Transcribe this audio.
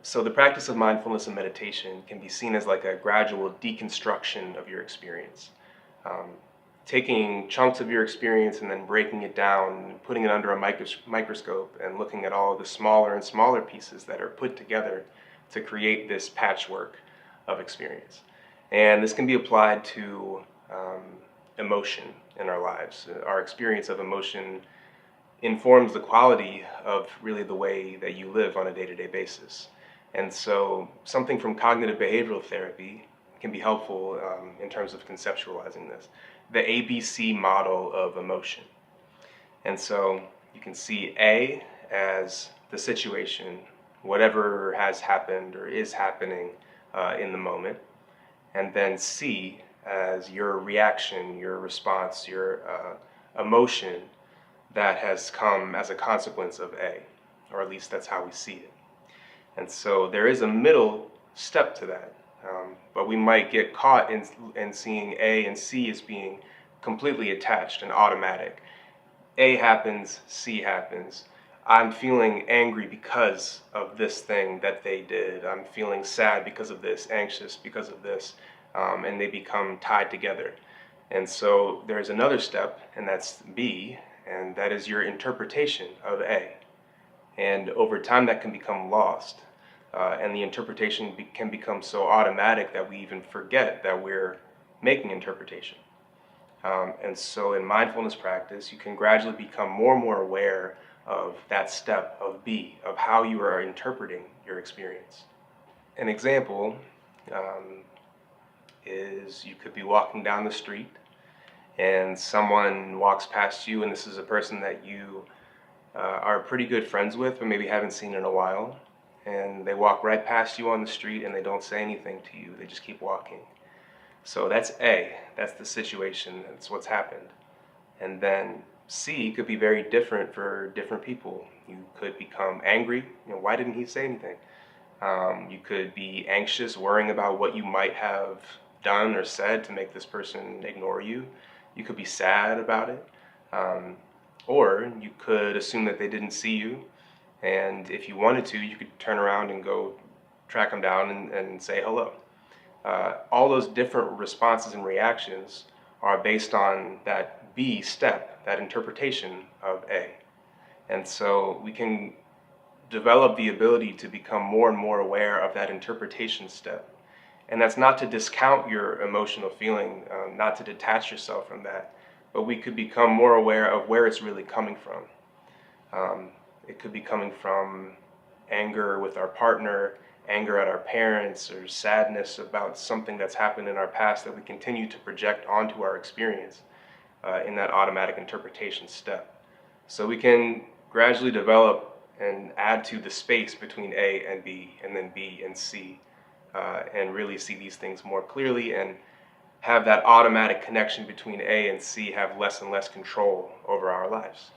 So the practice of mindfulness and meditation can be seen as like a gradual deconstruction of your experience. Um, Taking chunks of your experience and then breaking it down, putting it under a microscope and looking at all of the smaller and smaller pieces that are put together to create this patchwork of experience. And this can be applied to emotion in our lives. Our experience of emotion informs the quality of really the way that you live on a day-to-day basis. And so something from cognitive behavioral therapy can be helpful in terms of conceptualizing this. The ABC model of emotion. And so you can see A as the situation, whatever has happened or is happening in the moment, and then C as your reaction, your response, your emotion that has come as a consequence of A, or at least that's how we see it. And so there is a middle step to that, but we might get caught in seeing A and C as being completely attached and automatic. A happens, C happens. I'm feeling angry because of this thing that they did. I'm feeling sad because of this, anxious because of this, and they become tied together. And so there's another step, and that's B, and that is your interpretation of A. And over time, that can become lost. And the interpretation can become so automatic that we even forget that we're making interpretation. And so in mindfulness practice, you can gradually become more and more aware of that step of B, of how you are interpreting your experience. An example is you could be walking down the street and someone walks past you, and this is a person that you are pretty good friends with, but maybe haven't seen in a while, and they walk right past you on the street and they don't say anything to you, they just keep walking. So that's A, that's the situation, that's what's happened. And then C could be very different for different people. You could become angry, why didn't he say anything? You could be anxious, worrying about what you might have done or said to make this person ignore you. You could be sad about it. Or you could assume that they didn't see you, and if you wanted to, you could turn around and go track them down and say hello. All those different responses and reactions are based on that B step, that interpretation of A. And so we can develop the ability to become more and more aware of that interpretation step. And that's not to discount your emotional feeling, not to detach yourself from that, but we could become more aware of where it's really coming from. It could be coming from anger with our partner, anger at our parents, or sadness about something that's happened in our past that we continue to project onto our experience in that automatic interpretation step. So we can gradually develop and add to the space between A and B, and then B and C, and really see these things more clearly and have that automatic connection between A and C have less and less control over our lives.